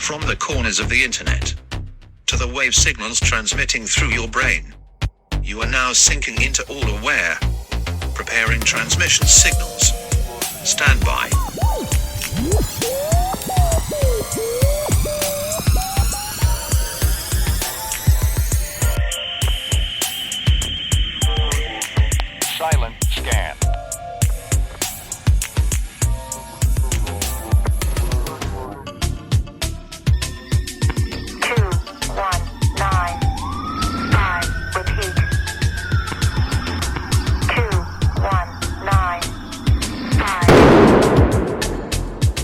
From the corners of the internet to the wave signals transmitting through your brain, you are now sinking into All Aware. Preparing transmission signals. Stand by. Silent scan.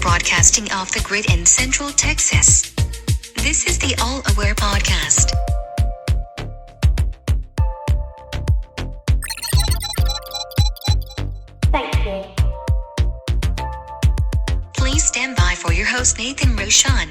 Broadcasting off the grid in Central Texas. This is the All Aware Podcast. Thank you. Please stand by for your host, Nathan Roshan.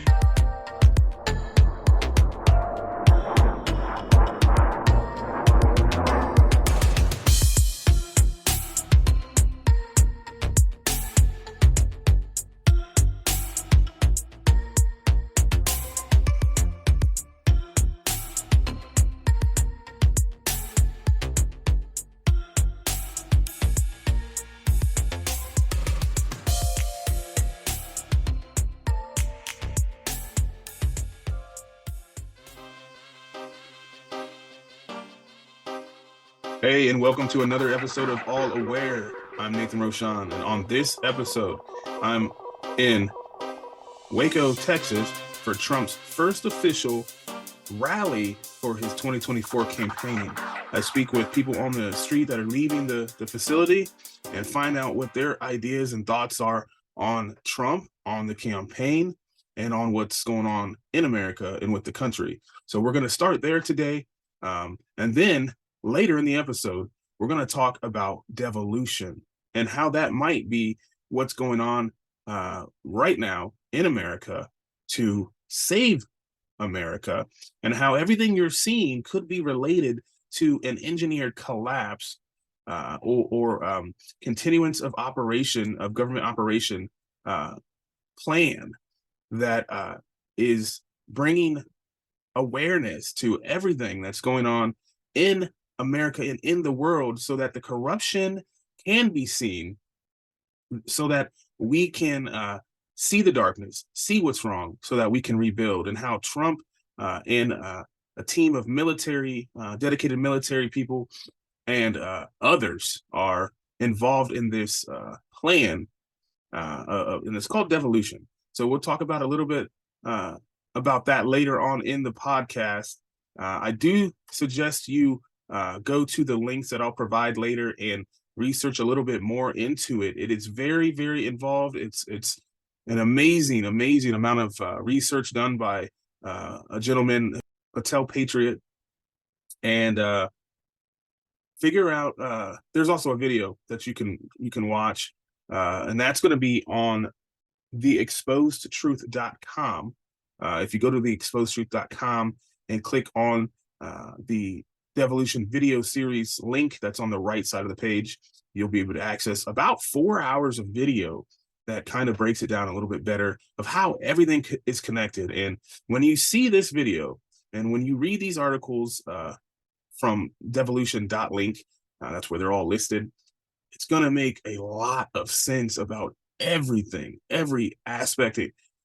Hey, and welcome to another episode of All Aware. I'm Nathan Roshan, and on this episode, I'm in Waco, Texas, for Trump's first official rally for his 2024 campaign. I speak with people on the street that are leaving the facility and find out what their ideas and thoughts are on Trump, on the campaign, and on what's going on in America and with the country. So we're going to start there today, and then later in the episode, we're going to talk about devolution and how that might be what's going on right now in America to save America, and how everything you're seeing could be related to an engineered collapse or continuance of government operation plan that is bringing awareness to everything that's going on in America and in the world, so that the corruption can be seen, so that we can see the darkness, see what's wrong, so that we can rebuild. And how Trump and a team of dedicated military people and others are involved in this plan, and it's called devolution. So we'll talk about a little bit about that later on in the podcast. I do suggest you go to the links that I'll provide later and research a little bit more into it. It is very, very involved. It's an amazing amount of research done by a gentleman, Patriot, and figure out. There's also a video that you can watch, and that's going to be on theexposedtruth.com. If you go to theexposedtruth.com and click on the Devolution video series link that's on the right side of the page, you'll be able to access about 4 hours of video that kind of breaks it down a little bit better of how everything is connected. And when you see this video and when you read these articles from devolution.link, that's where they're all listed, it's going to make a lot of sense about everything, every aspect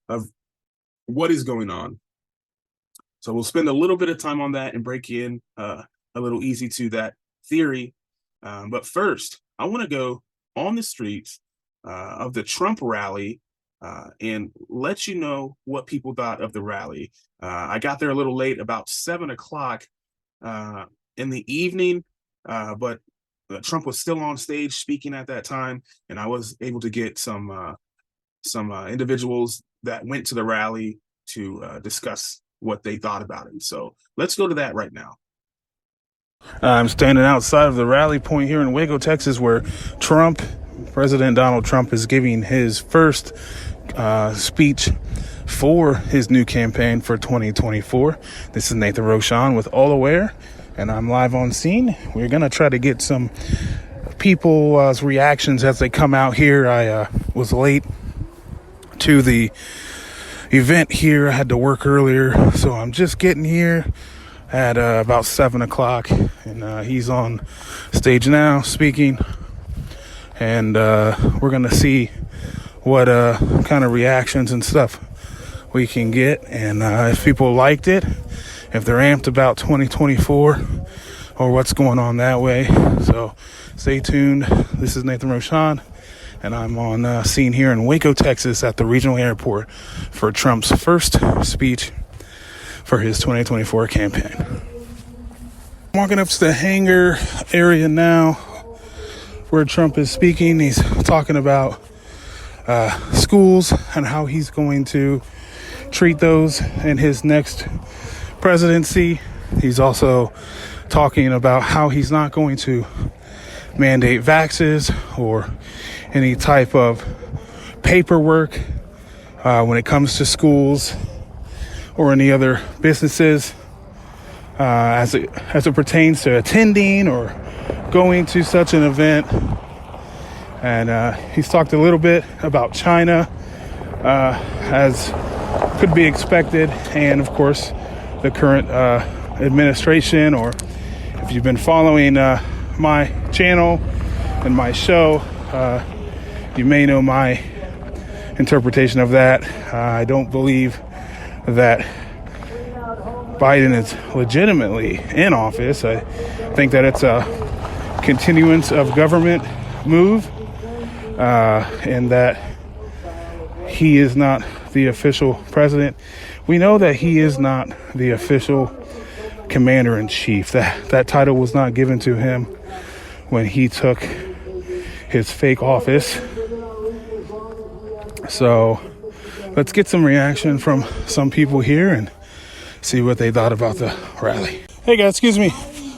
of what is going on. So we'll spend a little bit of time on that and break in a little easy to that theory. But first, I want to go on the streets of the Trump rally and let you know what people thought of the rally. I got there a little late, about 7 o'clock in the evening, but Trump was still on stage speaking at that time, and I was able to get some individuals that went to the rally to discuss what they thought about it. So let's go to that right now. I'm standing outside of the rally point here in Waco, Texas, where President Donald Trump is giving his first speech for his new campaign for 2024. This is Nathan Roshan with All Aware, and I'm live on scene. We're going to try to get some people's reactions as they come out here. I was late to the event here. I had to work earlier, so I'm just getting here at about 7 o'clock, and he's on stage now speaking, and we're gonna see what kind of reactions and stuff we can get, and if people liked it, if they're amped about 2024 or what's going on that way. So stay tuned. This is Nathan Roshan, and I'm on scene here in Waco, Texas at the regional airport for Trump's first speech for his 2024 campaign. I'm walking up to the hangar area now where Trump is speaking. He's talking about schools and how he's going to treat those in his next presidency. He's also talking about how he's not going to mandate vaxes or any type of paperwork when it comes to schools or any other businesses as it pertains to attending or going to such an event. And he's talked a little bit about China as could be expected, and of course the current administration, or if you've been following my channel and my show, you may know my interpretation of that. I don't believe that Biden is legitimately in office. I think that it's a continuance of government move, and that he is not the official president. We know that he is not the official commander-in-chief. That title was not given to him when he took his fake office. So let's get some reaction from some people here and see what they thought about the rally. Hey guys, excuse me.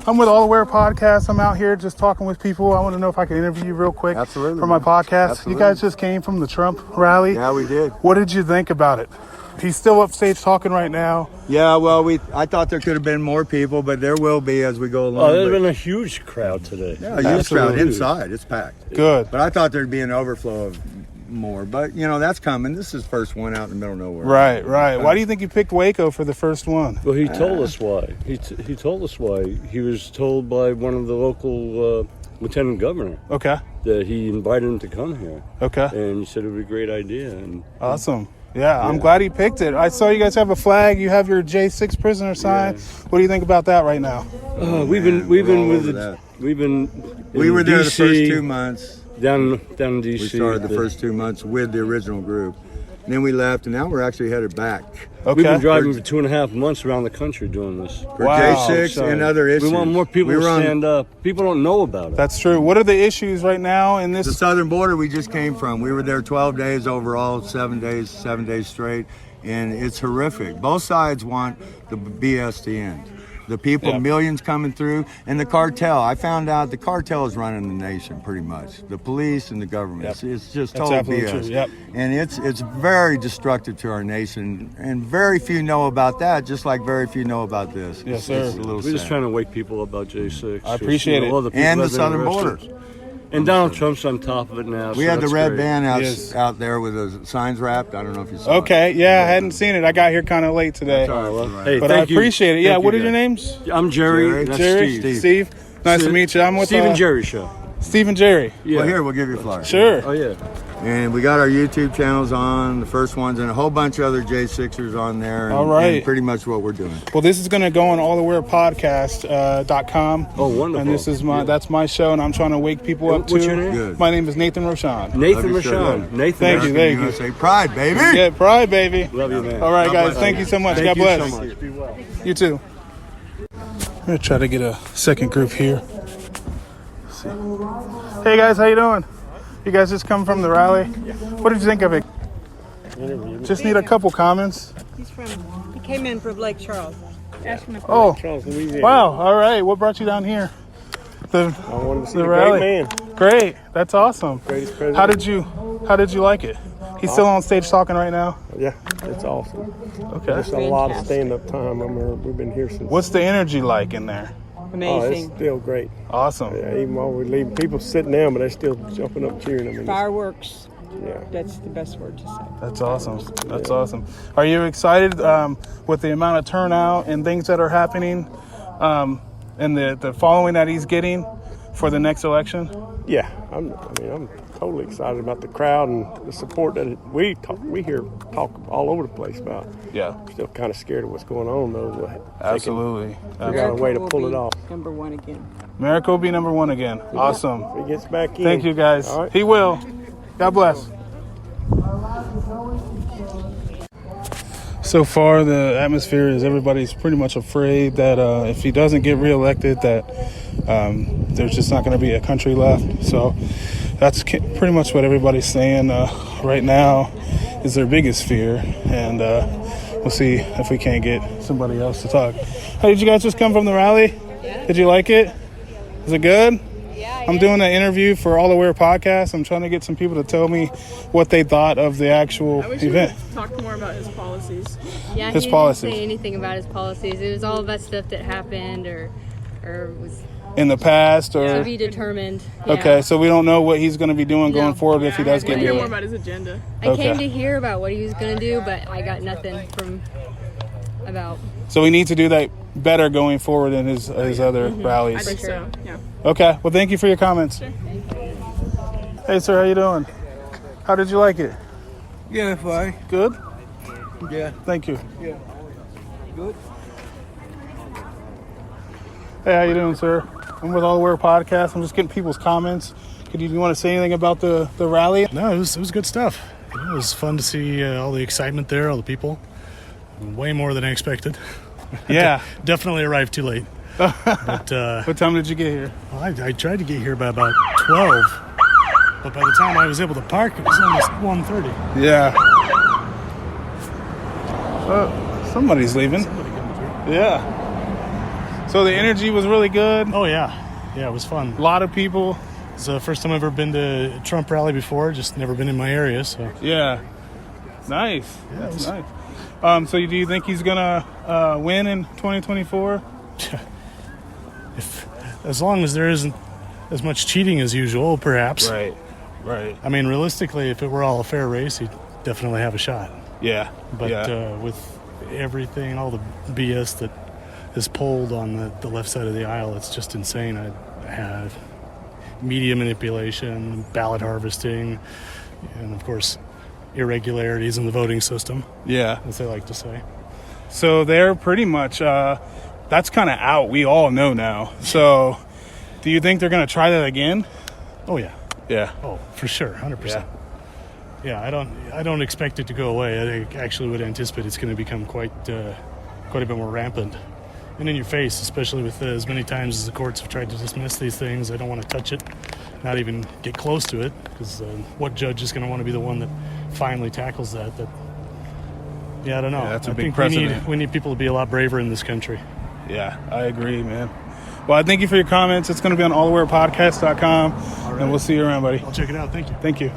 I'm with All Aware Podcast. I'm out here just talking with people. I want to know if I can interview you real quick. Absolutely, for my podcast. Absolutely. You guys just came from the Trump rally. Yeah, we did. What did you think about it? He's still upstage talking right now. Yeah, well, I thought there could have been more people, but there will be as we go along. Oh, there's been a huge crowd today. Yeah, a huge crowd inside. It's packed. Good. But I thought there'd be an overflow of more. But, that's coming. This is the first one out in the middle of nowhere. Right. Why do you think you picked Waco for the first one? Well, he told us why. He told us why. He was told by one of the local lieutenant governor. Okay. That he invited him to come here. Okay. And he said it would be a great idea. And awesome. Yeah, I'm glad he picked it. I saw you guys have a flag. You have your J6 prisoner sign. Yeah. What do you think about that right now? We were there the first 2 months. Down in D.C. We started the first 2 months with the original group. And then we left, and now we're actually headed back. Okay. We've been driving for 2.5 months around the country doing this. For J6 and other issues. We want more people to stand up. People don't know about it. That's true. What are the issues right now in this? The southern border we just came from. We were there 12 days overall, 7 days straight, and it's horrific. Both sides want the BS to end. The people, millions coming through, and the cartel. I found out the cartel is running the nation pretty much. The police and the government. It's just total BS. True. Yep. And it's very destructive to our nation, and very few know about that, just like very few know about this. Yes, sir. We're just trying to wake people up about J6. I appreciate it. And the southern border. And Donald Trump's on top of it now. We had the red band out there with the signs wrapped. I don't know if you saw it. Okay, yeah, I hadn't seen it. I got here kind of late today. Hey, but I appreciate it. Yeah, what are your names? I'm Jerry. That's Jerry. Steve. Nice to meet you. I'm with Steve and Jerry Show. Steve and Jerry. Yeah. Well, here, we'll give you a flyer. Sure. Oh, yeah. And we got our YouTube channels on, the first ones, and a whole bunch of other J6ers on there. And, all right. And pretty much what we're doing. Well, this is going to go on allawarepodcast.com. Oh, wonderful. And this is that's my show, and I'm trying to wake people up, too. What's your name? Good. My name is Nathan Roshan. Nathan Roshan. Nathan. Thank you. USA Pride, baby. Yeah, pride, baby. Love you, man. All right, guys. Thank you so much. God bless. Thank you so much. Be well. You too. I'm going to try to get a second group here. Let's see. Hey, guys. How you doing? You guys just come from the rally? Yeah. What did you think of it? Just need a couple comments. He came in from Lake Charles. Oh, Charles, Louisiana. wow. All right. What brought you down here? I wanted to see the rally. great man. Great. That's awesome. Greatest president. How did you like it? He's still on stage talking right now? Yeah, it's awesome. Okay. It's a lot of stand-up time. We've been here since. What's the energy like in there? Amazing. It's still great. Awesome. Yeah, even while we're leaving, people sitting down, but they're still jumping up cheering. Fireworks. Yeah. That's the best word to say. That's awesome. That's awesome. Are you excited with the amount of turnout and things that are happening and the following that he's getting for the next election? Yeah, I'm totally excited about the crowd and the support that we hear talk all over the place about. Yeah. Still kind of scared of what's going on, though. Absolutely. We got a way to pull it off. Number one again. America will be number one again. Awesome. If he gets back in. Thank you, guys. All right. He will. God bless. So far, the atmosphere is everybody's pretty much afraid that if he doesn't get reelected, that there's just not going to be a country left. So that's pretty much what everybody's saying right now is their biggest fear. And we'll see if we can't get somebody else to talk. Hey, did you guys just come from the rally? Yeah. Did you like it? Is it good? I'm doing an interview for All Aware Podcast. I'm trying to get some people to tell me what they thought of the actual event. Talk more about his policies. Yeah, his he policies. didn't say anything about his policies. It was all about stuff that happened or was in the past or to be determined. Yeah. Okay, so we don't know what he's going to be doing going forward if he does get hear reelected. more about his agenda. I came to hear about what he was going to do, but I got nothing from about. So we need to do that better going forward in his other rallies. I think so. Yeah. Okay. Well, thank you for your comments. Sure. Hey, sir, how you doing? How did you like it? Yeah, fine. Good? Yeah. Thank you. Yeah. Good. Hey, how you doing, sir? I'm with All Aware Podcast. I'm just getting people's comments. Do you want to say anything about the rally? No, it was good stuff. It was fun to see all the excitement there, all the people. Way more than I expected. Yeah. Definitely arrived too late. But, what time did you get here? Well, I tried to get here by about 12. But by the time I was able to park, it was almost 1:30. Yeah. Somebody's leaving. Somebody coming through. Yeah. So the energy was really good. Oh, yeah. Yeah, it was fun. A lot of people. It's the first time I've ever been to a Trump rally before. Just never been in my area, so. Yeah. Nice. Yeah, That's nice. So do you think he's going to win in 2024? As long as there isn't as much cheating as usual, perhaps. Right. I mean, realistically, if it were all a fair race, he'd definitely have a shot. Yeah. But with everything, all the BS that is pulled on the left side of the aisle, it's just insane. I have media manipulation, ballot harvesting, and, of course, irregularities in the voting system. Yeah. As they like to say. So they're pretty much, that's kind of out. We all know now. So do you think they're going to try that again? Oh, yeah. Yeah. Oh, for sure, 100%. Yeah, I don't expect it to go away. I actually would anticipate it's going to become quite a bit more rampant and in your face, especially with as many times as the courts have tried to dismiss these things. I don't want to touch it, not even get close to it, because what judge is going to want to be the one that finally tackles that? Yeah, I don't know. Yeah, that's a I big think precedent. we need people to be a lot braver in this country. Yeah, I agree, man. Well, I thank you for your comments. It's going to be on allawarepodcast.com, and we'll see you around, buddy. I'll check it out. Thank you. Thank you.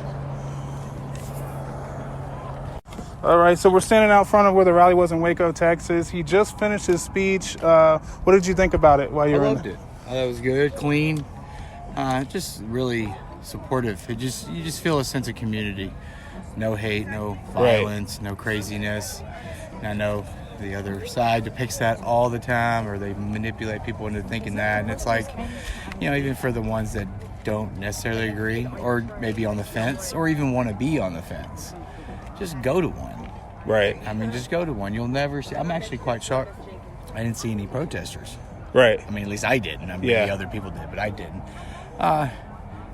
All right, so we're standing out front of where the rally was in Waco, Texas. He just finished his speech. What did you think about it while you were in I loved it. I thought it was good, clean, just really supportive. You just feel a sense of community. No hate, no violence, no craziness. And I know the other side depicts that all the time, or they manipulate people into thinking that. And it's like, even for the ones that don't necessarily agree, or maybe on the fence, or even want to be on the fence, just go to one. Right. I mean, just go to one. You'll never see. I'm actually quite shocked. I didn't see any protesters. Right. I mean, at least I didn't. Maybe other people did, but I didn't.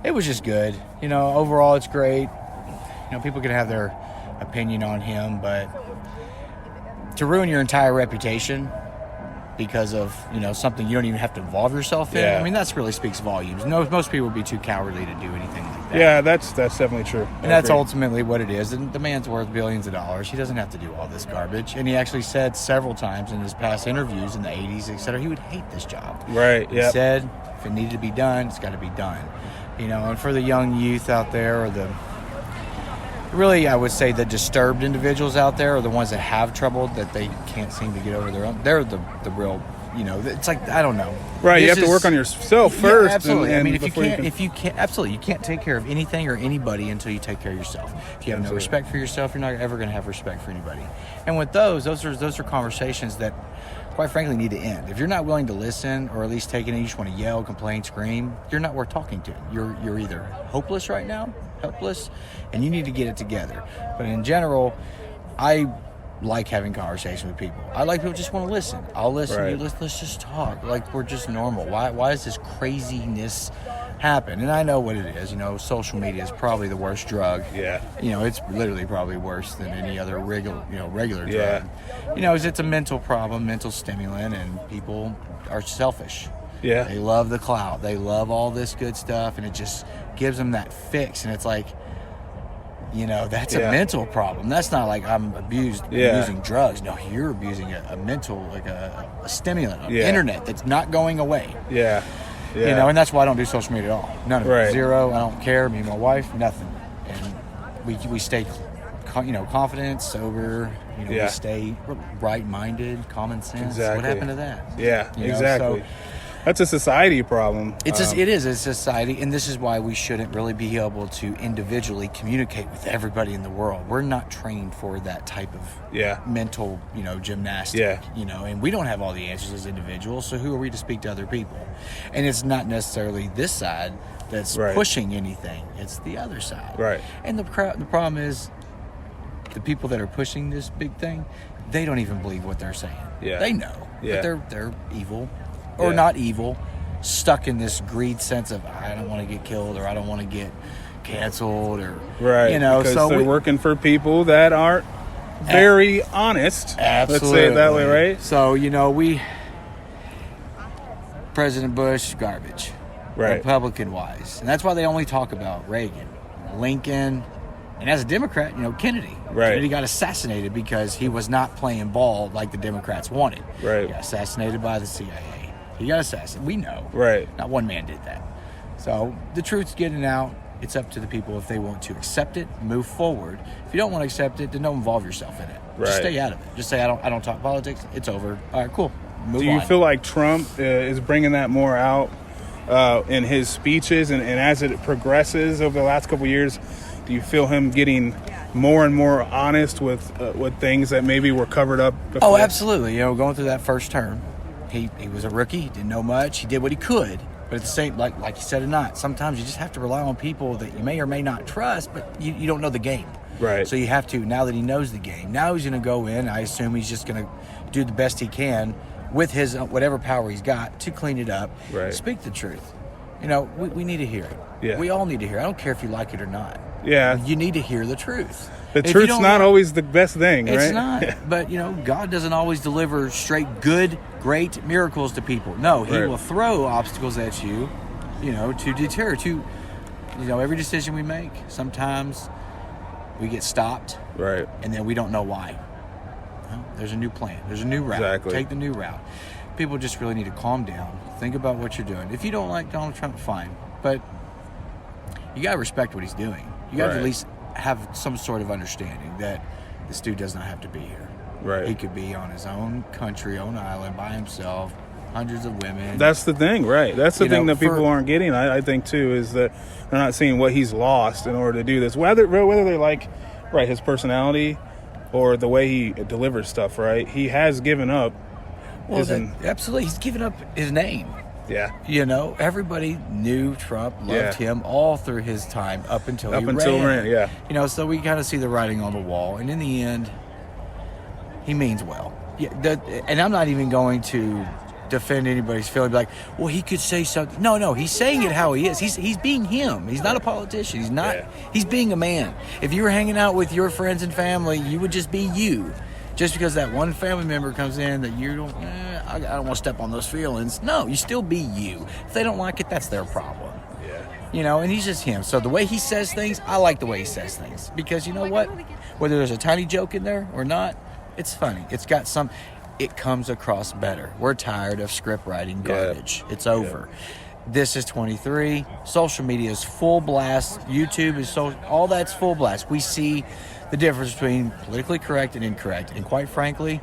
It was just good. Overall, it's great. People can have their opinion on him, but to ruin your entire reputation because of, something you don't even have to involve yourself in, I mean, that really speaks volumes. Most people would be too cowardly to do anything like that. Yeah, that's definitely true. And that's ultimately what it is. And the man's worth billions of dollars. He doesn't have to do all this garbage. And he actually said several times in his past interviews in the 80s, etc., he would hate this job. Right, He said if it needed to be done, it's got to be done. And for the young youth out there, or really, I would say the disturbed individuals out there, are the ones that have trouble that they can't seem to get over their own. They're the real it's like, I don't know. Right, you This have to is- work on yourself first. Absolutely. And I mean, if before you can't take care of anything or anybody until you take care of yourself. If you have no respect for yourself, you're not ever going to have respect for anybody. And with those are conversations that, quite frankly, need to end. If you're not willing to listen, or at least take it in, you just want to yell, complain, scream, you're not worth talking to. You're either hopeless right now, helpless, and you need to get it together. But in general, I like having conversations with people. I like people who just want to listen. I'll listen. Right. Let's just talk. Like, we're just normal. Why does this craziness happen? And I know what it is. Social media is probably the worst drug. Yeah. It's literally probably worse than any other regular drug. Yeah. It's a mental problem, mental stimulant, and people are selfish. Yeah. They love the clout. They love all this good stuff, and it just gives them that fix. And it's like, that's a mental problem. That's not like I'm abusing drugs. No, you're abusing a mental, like a stimulant, an internet that's not going away. Yeah. And that's why I don't do social media at all. None of Right. it. Zero. I don't care. Me and my wife, nothing. And we stay, confident, sober. We stay right-minded, common sense. Exactly. What happened to that? Yeah, exactly. That's a society problem. It is a society, and this is why we shouldn't really be able to individually communicate with everybody in the world. We're not trained for that type of mental, gymnastics. Yeah. And we don't have all the answers as individuals, so who are we to speak to other people? And it's not necessarily this side that's pushing anything. It's the other side. Right. And the problem is, the people that are pushing this big thing, they don't even believe what they're saying. Yeah. They know. Yeah. But they're evil. Or not evil, stuck in this greed sense of, I don't want to get killed, or I don't want to get canceled, or because they're working for people that aren't very honest. Absolutely. Let's say it that way, right? So President Bush, garbage, Republican wise, and that's why they only talk about Reagan, Lincoln, and as a Democrat, Kennedy. Right. Kennedy got assassinated because he was not playing ball like the Democrats wanted. Right. He got assassinated by the CIA. He got assassinated. We know. Right. Not one man did that. So the truth's getting out. It's up to the people if they want to accept it, move forward. If you don't want to accept it, then don't involve yourself in it. Just stay out of it. Just say, I don't talk politics. It's over. All right, cool. Move Do you on. feel like Trump is bringing that more out in his speeches, and as it progresses over the last couple of years, do you feel him getting more and more honest with things that maybe were covered up before? Oh, absolutely. Going through that first term, he was a rookie. He didn't know much. He did what he could. But at the same, like you said or not, sometimes you just have to rely on people that you may or may not trust, but you don't know the game. Right. So you have to, now that he knows the game, now he's going to go in. I assume he's just going to do the best he can with his whatever power he's got to clean it up. Right. Speak the truth. We need to hear it. Yeah. We all need to hear it. I don't care if you like it or not. Yeah. You need to hear the truth. The truth's not always the best thing, right? It's not. But, God doesn't always deliver straight good, great miracles to people. No, he will throw obstacles at you, to deter, every decision we make, sometimes we get stopped. Right. And then we don't know why. Well, there's a new plan. There's a new route. Exactly. Take the new route. People just really need to calm down. Think about what you're doing. If you don't like Donald Trump, fine. But you got to respect what he's doing. You got to at least have some sort of understanding that this dude does not have to be here. Right. He could be on his own country, own island, by himself, hundreds of women. That's the thing, right? That's the thing that people aren't getting, I think, too, is that they're not seeing what he's lost in order to do this. Whether they like, his personality or the way he delivers stuff, right? He has given up. Absolutely. He's given up his name. Yeah. Everybody knew Trump, loved him all through his time up until he ran. Yeah. So we kind of see the writing on the wall. And in the end, he means well. Yeah. And I'm not even going to defend anybody's feeling, be like, well, he could say something. No, he's saying it how he is. He's being him. He's not a politician. He's not. Yeah. He's being a man. If you were hanging out with your friends and family, you would just be you. Just because that one family member comes in that you don't, I don't want to step on those feelings. No, you still be you. If they don't like it, that's their problem. Yeah. And he's just him. So the way he says things, I like the way he says things. Because you know what? Whether there's a tiny joke in there or not, it's funny. It's got some, it comes across better. We're tired of script writing garbage. Yeah. It's over. Yeah. This is 23. Social media is full blast. YouTube is all that's full blast. We see the difference between politically correct and incorrect. And quite frankly,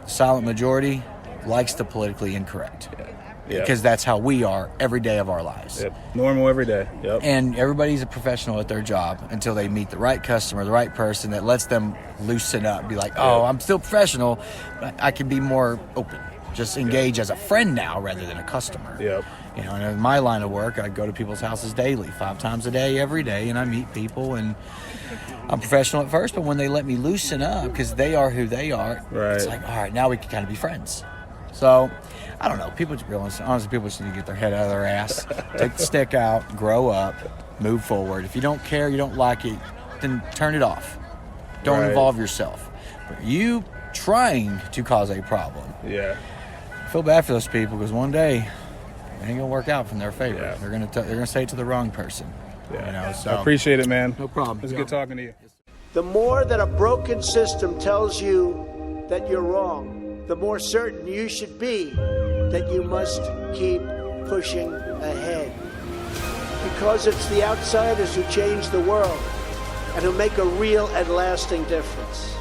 silent majority, likes the politically incorrect. Yeah. Because that's how we are every day of our lives. Yep. Normal every day. Yep. And everybody's a professional at their job until they meet the right customer, the right person that lets them loosen up, be like, oh, I'm still professional, but I can be more open. Just engage as a friend now rather than a customer. Yep. You know, and in my line of work, I go to people's houses daily, 5 times a day, every day, and I meet people, and I'm professional at first, but when they let me loosen up, because they are who they are, it's like, all right, now we can kind of be friends. So, I don't know. Honestly, people just need to get their head out of their ass, take the stick out, grow up, move forward. If you don't care, you don't like it, then turn it off. Don't involve yourself. But you trying to cause a problem. Yeah. I feel bad for those people because one day it ain't gonna work out from their favor. Yeah. They're gonna say it to the wrong person. Yeah. You know, so I appreciate it, man. No problem. It's good talking to you. The more that a broken system tells you that you're wrong, the more certain you should be that you must keep pushing ahead. Because it's the outsiders who change the world and who make a real and lasting difference.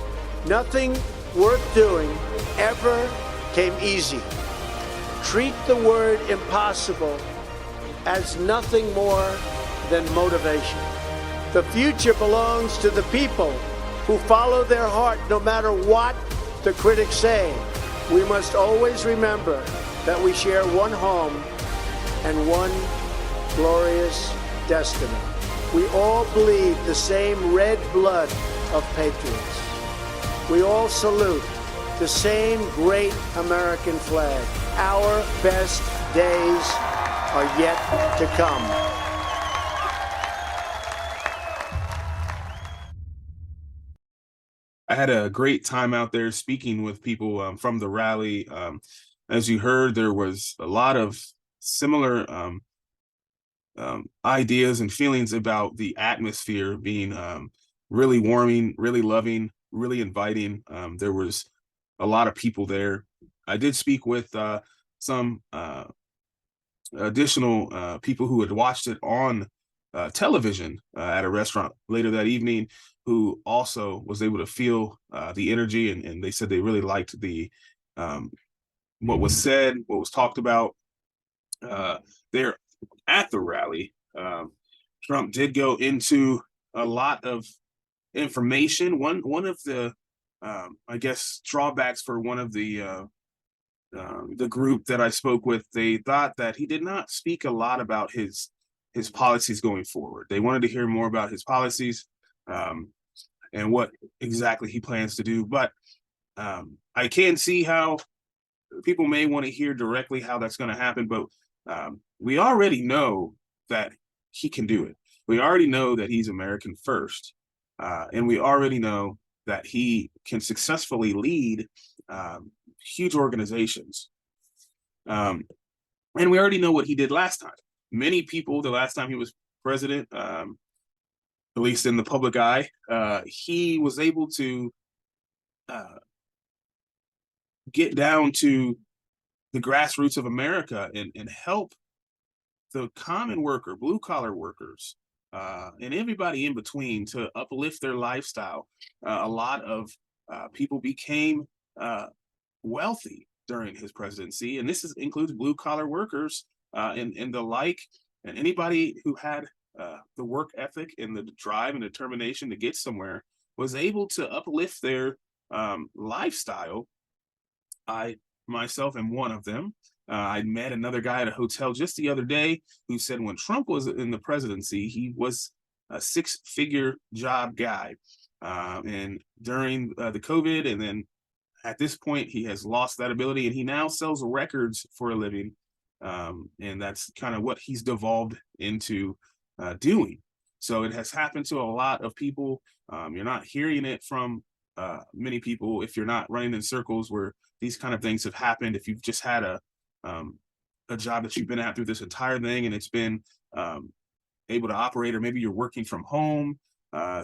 Nothing worth doing ever came easy. Treat the word impossible as nothing more than motivation. The future belongs to the people who follow their heart no matter what the critics say. We must always remember that we share one home and one glorious destiny. We all bleed the same red blood of patriots. We all salute the same great American flag. Our best days are yet to come. I had a great time out there speaking with people from the rally. As you heard, there was a lot of similar ideas and feelings about the atmosphere being really warming, really loving, really inviting. There was a lot of people there. I did speak with some additional people who had watched it on television at a restaurant later that evening, who also was able to feel the energy, and they said they really liked the what was said, what was talked about there at the rally. Trump did go into a lot of information. One of the I guess drawbacks for one of the group that I spoke with, they thought that he did not speak a lot about his policies going forward. They wanted to hear more about his policies and what exactly he plans to do. But I can see how people may want to hear directly how that's going to happen. But we already know that he can do it. We already know that he's American first. And we already know that he can successfully lead huge organizations. And we already know what he did last time. Many people, the last time he was president, at least in the public eye, he was able to get down to the grassroots of America and help the common worker, blue collar workers, and everybody in between to uplift their lifestyle. A lot of people became wealthy during his presidency, and this includes blue collar workers and the like, and anybody who had the work ethic and the drive and determination to get somewhere was able to uplift their lifestyle. I myself am one of them. I met another guy at a hotel just the other day who said when Trump was in the presidency, he was a 6-figure job guy. And during the COVID, and then at this point, he has lost that ability, and he now sells records for a living. And that's kind of what he's devolved into doing. So it has happened to a lot of people. You're not hearing it from many people if you're not running in circles where these kind of things have happened. If you've just had a job that you've been at through this entire thing and it's been able to operate, or maybe you're working from home,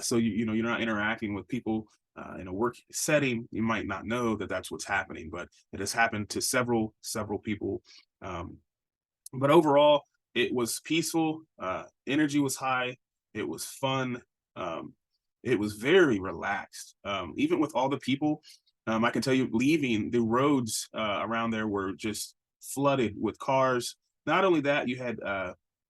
so you know you're not interacting with people in a work setting, you might not know that that's what's happening, but it has happened to several people. But overall, it was peaceful. Energy was high. It was fun. It was very relaxed. Even with all the people, I can tell you, leaving, the roads around there were just flooded with cars. Not only that, you had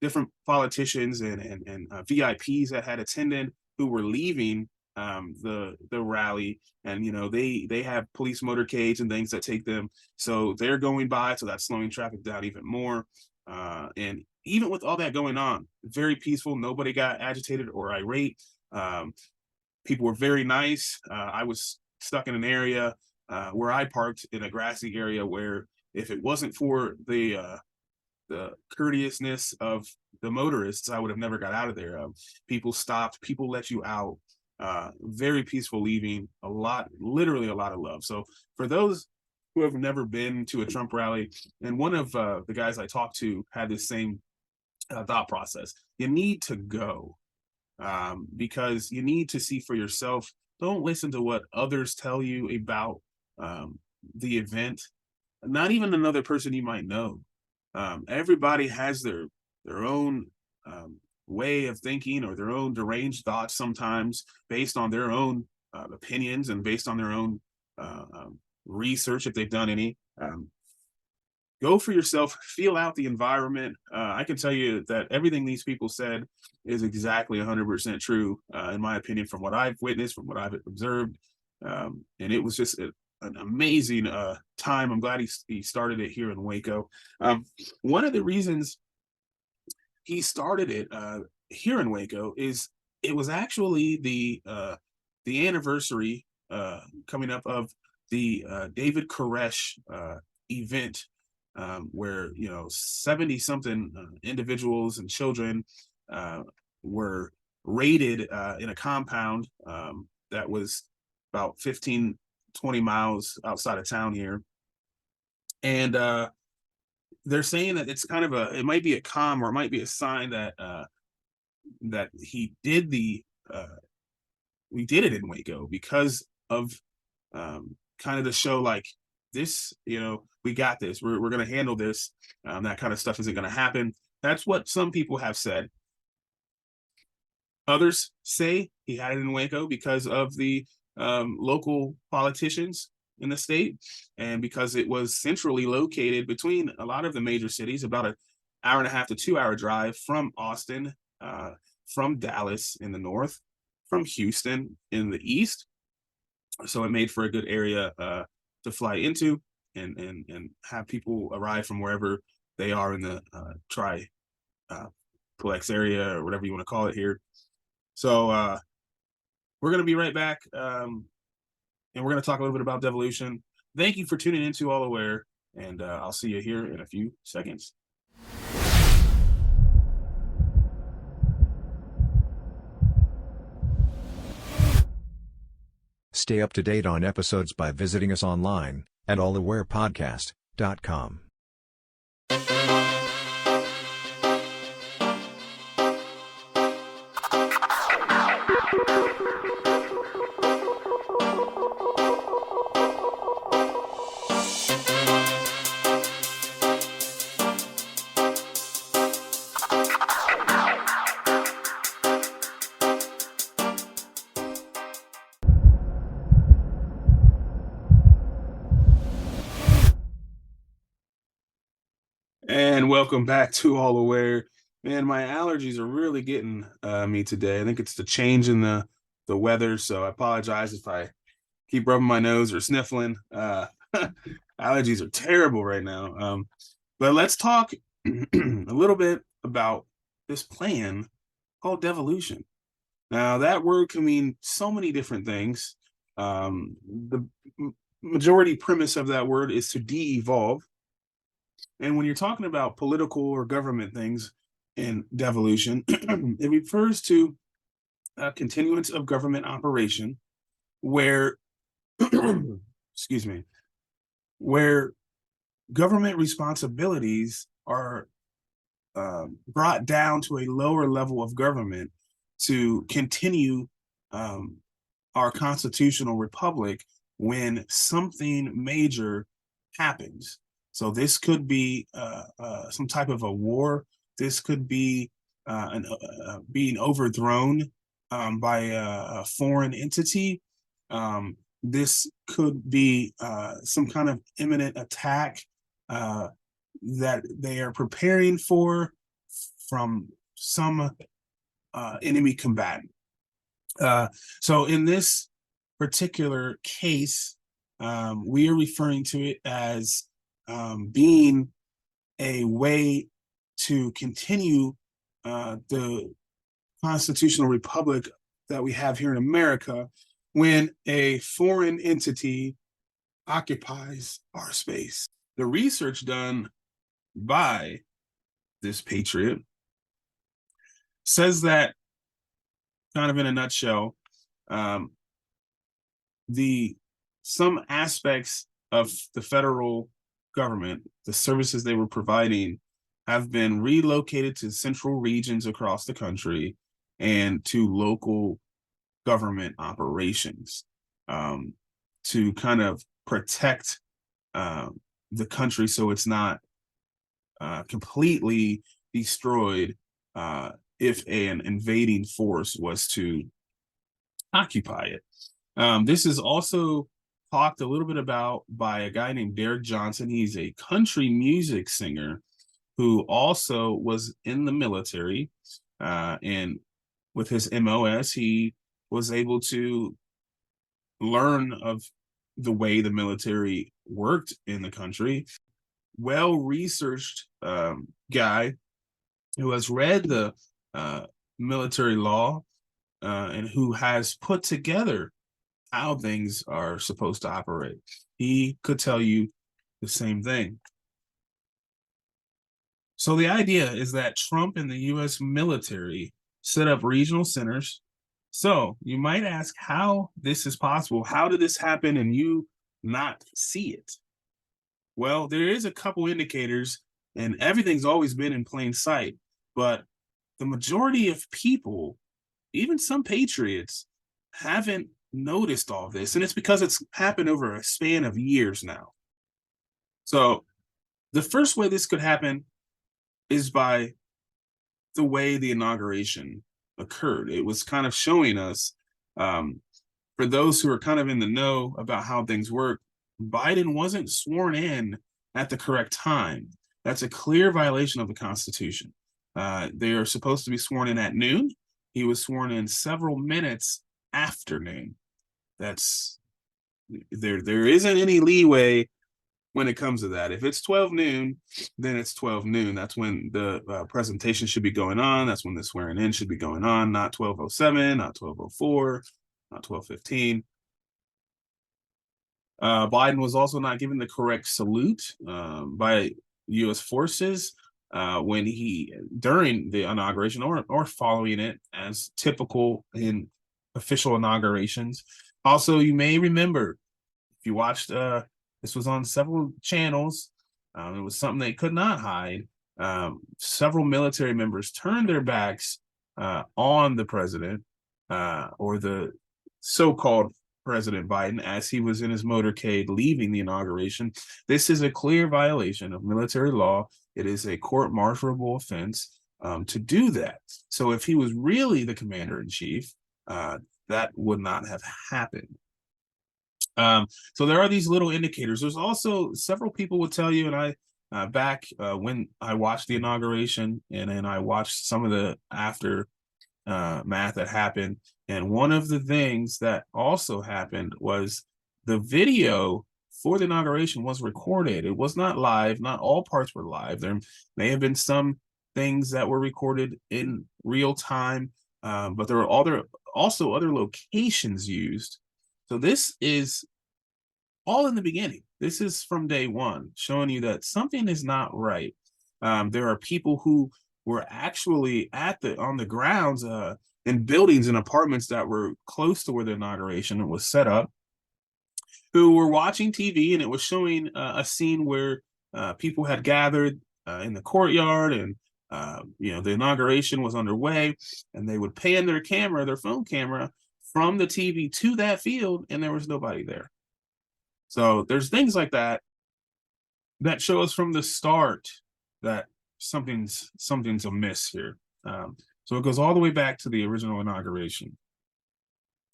different politicians and VIPs that had attended who were leaving the rally, and they have police motorcades and things that take them, so they're going by, so that's slowing traffic down even more. And even with all that going on, very peaceful. Nobody got agitated or irate. People were very nice. I was stuck in an area where I parked in a grassy area where, if it wasn't for the courteousness of the motorists, I would have never got out of there. People stopped, people let you out. Very peaceful leaving. Literally a lot of love. So for those who have never been to a Trump rally, and one of the guys I talked to had this same thought process, you need to go. Because you need to see for yourself. Don't listen to what others tell you about the event. Not even another person you might know. Everybody has their own way of thinking, or their own deranged thoughts sometimes, based on their own opinions and based on their own research, if they've done any. Go for yourself, feel out the environment. I can tell you that everything these people said is exactly 100% true, in my opinion, from what I've witnessed, from what I've observed. And it was just an amazing time. I'm glad he started it here in Waco. One of the reasons he started it here in Waco is it was actually the anniversary coming up of the David Koresh event, where 70 something individuals and children were raided in a compound that was about 15-20 miles outside of town here. And they're saying that it's kind of it might be a calm, or it might be a sign that that we did it in Waco, because of kind of the show, like, this, we got this, we're going to handle this, that kind of stuff isn't going to happen. That's what some people have said. Others say he had it in Waco because of the local politicians in the state, and because it was centrally located between a lot of the major cities, about an hour and a half to 2-hour drive from Austin, from Dallas in the north, from Houston in the east. So it made for a good area to fly into and have people arrive from wherever they are in the Triplex area, or whatever you want to call it here. So we're going to be right back, and we're going to talk a little bit about devolution. Thank you for tuning into All Aware, and I'll see you here in a few seconds. Stay up to date on episodes by visiting us online at allawarepodcast.com. And welcome back to All Aware. Man, my allergies are really getting me today. I think it's the change in the weather, so I apologize if I keep rubbing my nose or sniffling. Allergies are terrible right now. But let's talk a little bit about this plan called devolution. Now, that word can mean so many different things. The majority premise of that word is to de-evolve. And when you're talking about political or government things in devolution, it refers to a continuance of government operation where, excuse me, where government responsibilities are brought down to a lower level of government to continue our constitutional republic when something major happens. So this could be some type of a war. This could be being overthrown by a foreign entity. this could be some kind of imminent attack that they are preparing for from some enemy combatant. So in this particular case, we are referring to it as being a way to continue the constitutional republic that we have here in America when a foreign entity occupies our space. The research done by this patriot says that, kind of in a nutshell, some aspects of the federal government, the services they were providing, have been relocated to central regions across the country and to local government operations to kind of protect the country so it's not completely destroyed if an invading force was to occupy it. This is also talked a little bit about by a guy named Derek Johnson. He's a country music singer who also was in the military, and with his MOS, he was able to learn of the way the military worked in the country. Well-researched guy who has read the military law and who has put together how things are supposed to operate. He could tell you the same thing. So the idea is that Trump and the U.S. military set up regional centers. So you might ask how this is possible. How did this happen and you not see it? Well, there is a couple indicators, and everything's always been in plain sight. But the majority of people, even some patriots, haven't noticed all this. And it's because it's happened over a span of years now. So the first way this could happen is by the way the inauguration occurred. It was kind of showing us, for those who are kind of in the know about how things work, Biden wasn't sworn in at the correct time. That's a clear violation of the Constitution. They are supposed to be sworn in at noon. He was sworn in several minutes after noon. There isn't any leeway when it comes to that. If it's 12 noon, then it's 12 noon. That's when the presentation should be going on. That's when the swearing in should be going on, not 12:07, not 12:04, not 12:15. Biden was also not given the correct salute by U.S. forces during the inauguration or following it, as typical in official inaugurations. Also, you may remember, if you watched, this was on several channels. It was something they could not hide. Several military members turned their backs on the president or the so-called President Biden as he was in his motorcade leaving the inauguration. This is a clear violation of military law. It is a court-martialable offense to do that. So if he was really the commander-in-chief, that would not have happened. So there are these little indicators. There's also several people will tell you, and I back when I watched the inauguration and then I watched some of the aftermath that happened. And one of the things that also happened was the video for the inauguration was recorded. It was not live. Not all parts were live. There may have been some things that were recorded in real time, but there were also other locations used. So this is all in the beginning. This is from day one, showing you that something is not right. There are people who were actually on the grounds in buildings and apartments that were close to where the inauguration was set up, who were watching TV, and it was showing a scene where people had gathered in the courtyard, and the inauguration was underway, and they would pan their phone camera from the TV to that field, and there was nobody there. So there's things like that show us from the start that something's amiss here. So it goes all the way back to the original inauguration.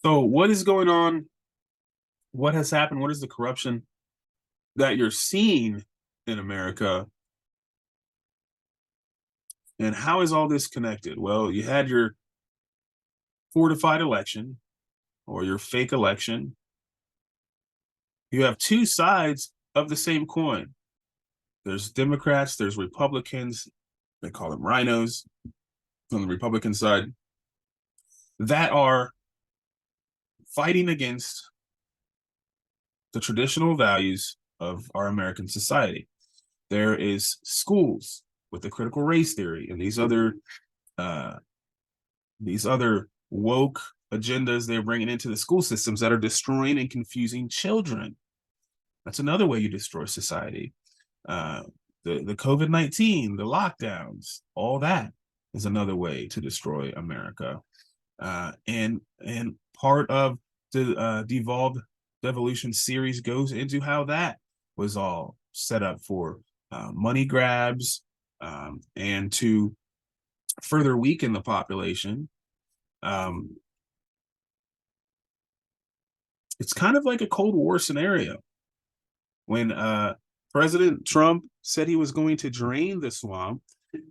So what is going on what has happened? What is the corruption that you're seeing in America? And how is all this connected? Well, you had your fortified election or your fake election. You have two sides of the same coin. There's Democrats, there's Republicans, they call them rhinos on the Republican side, that are fighting against the traditional values of our American society. There is schools with the critical race theory and these other woke agendas they're bringing into the school systems that are destroying and confusing children. That's another way you destroy society. The COVID-19, the lockdowns, all that is another way to destroy America. And part of the Devolution series goes into how that was all set up for money grabs and to further weaken the population. It's kind of like a Cold War scenario. When President Trump said he was going to drain the swamp,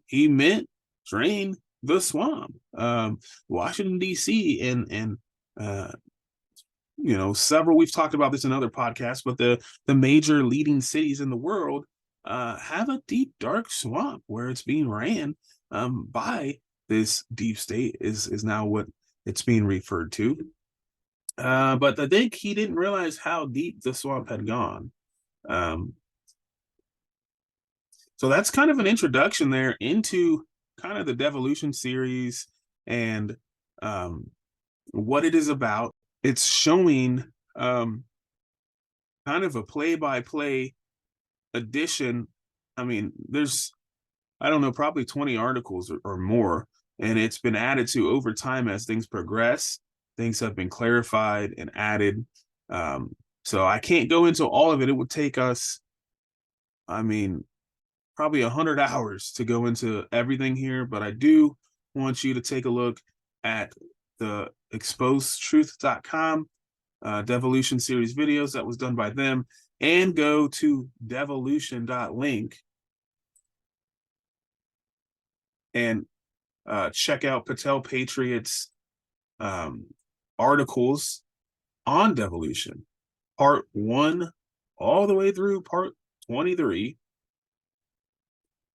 he meant drain the swamp. Washington, D.C. and several, we've talked about this in other podcasts, but the major leading cities in the world have a deep, dark swamp where it's being ran by this deep state is now what it's being referred to. But I think he didn't realize how deep the swamp had gone. So that's kind of an introduction there into kind of the Devolution series and what it is about. It's showing kind of a play-by-play edition. I mean, there's, I don't know, probably 20 articles or more, and it's been added to over time as things progress. Things have been clarified and added. So I can't go into all of it. It would take us, I mean, probably 100 hours to go into everything here, but I do want you to take a look at the exposedtruth.com Devolution series videos that was done by them, and go to devolution.link and check out Patel Patriot's articles on devolution, part 1 all the way through part 23,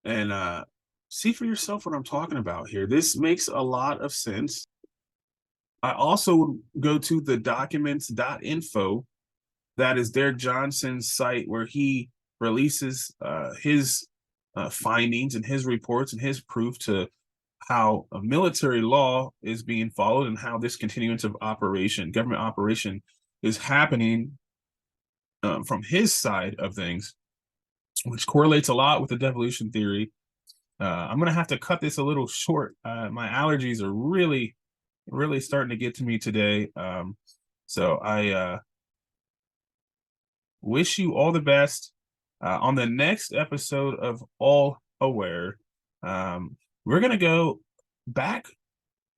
and see for yourself what I'm talking about here. This makes a lot of sense. I also would go to the documents.info. That is Derek Johnson's site where he releases his findings and his reports and his proof to how a military law is being followed and how this continuance of operation, government operation, is happening from his side of things, which correlates a lot with the devolution theory. I'm going to have to cut this a little short. My allergies are really starting to get to me today. So I wish you all the best. On the next episode of All Aware, we're going to go back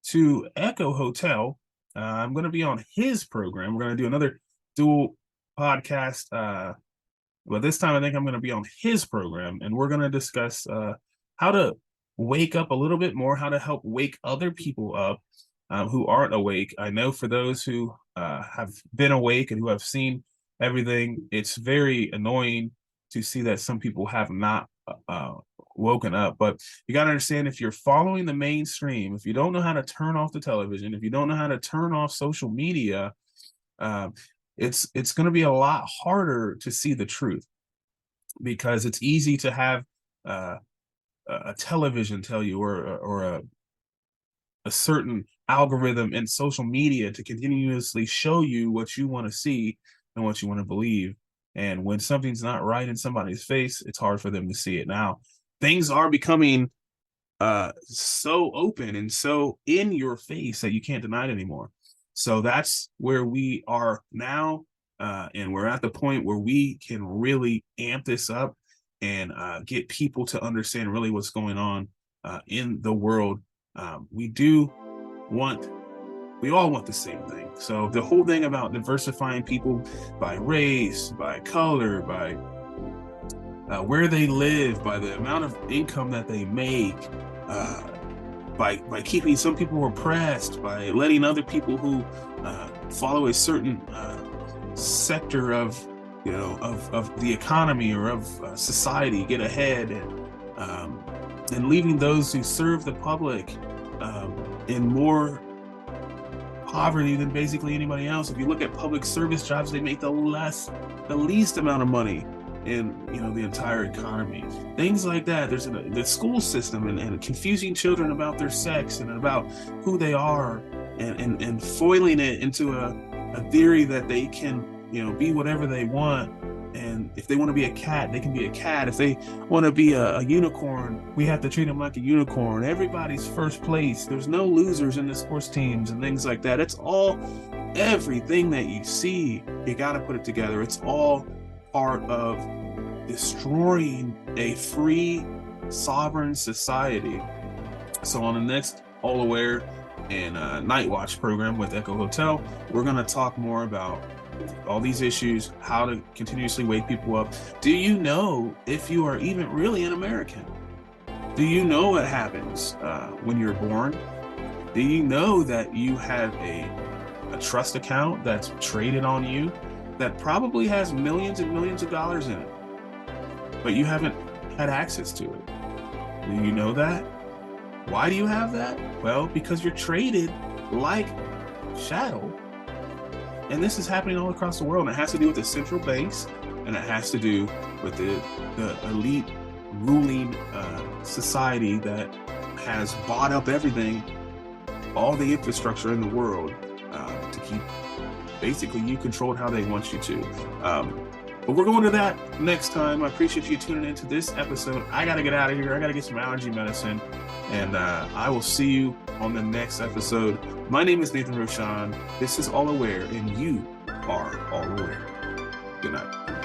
to Echo Hotel. I'm going to be on his program. We're going to do another dual podcast. But this time I think I'm going to be on his program, and we're going to discuss how to wake up a little bit more, how to help wake other people up who aren't awake. I know for those who have been awake and who have seen everything, it's very annoying to see that some people have not woken up. But you got to understand, if you're following the mainstream, if you don't know how to turn off the television, if you don't know how to turn off social media, it's going to be a lot harder to see the truth, because it's easy to have a television tell you, or a certain algorithm in social media to continuously show you what you want to see and what you want to believe. And when something's not right in somebody's face, it's hard for them to see it. Now, things are becoming so open and so in your face that you can't deny it anymore. So that's where we are now. And we're at the point where we can really amp this up and get people to understand really what's going on in the world. We do want we all want the same thing. So the whole thing about diversifying people by race, by color, by where they live, by the amount of income that they make, by keeping some people oppressed, by letting other people who follow a certain sector of the economy or of society get ahead, and leaving those who serve the public in more poverty than basically anybody else. If you look at public service jobs, they make the least amount of money in the entire economy. Things like that. There's the school system and confusing children about their sex and about who they are, and foiling it into a theory that they can be whatever they want. And if they want to be a cat, they can be a cat. If they want to be a unicorn, we have to treat them like a unicorn. Everybody's first place. There's no losers in the sports teams and things like that. It's all, everything that you see, you got to put it together. It's all part of destroying a free, sovereign society. So on the next All Aware and Night Watch program with Echo Hotel, we're going to talk more about all these issues, how to continuously wake people up. Do you know if you are even really an American? Do you know what happens when you're born? Do you know that you have a trust account that's traded on you that probably has millions and millions of dollars in it, but you haven't had access to it? Do you know that? Why do you have that? Well, because you're traded like chattel. And this is happening all across the world. And it has to do with the central banks, and it has to do with the elite ruling society that has bought up everything, all the infrastructure in the world, to keep basically you controlled how they want you to. But we're going to that next time. I appreciate you tuning into this episode. I got to get out of here. I got to get some allergy medicine. And I will see you on the next episode. My name is Nathan Roshan. This is All Aware, and you are all aware. Good night.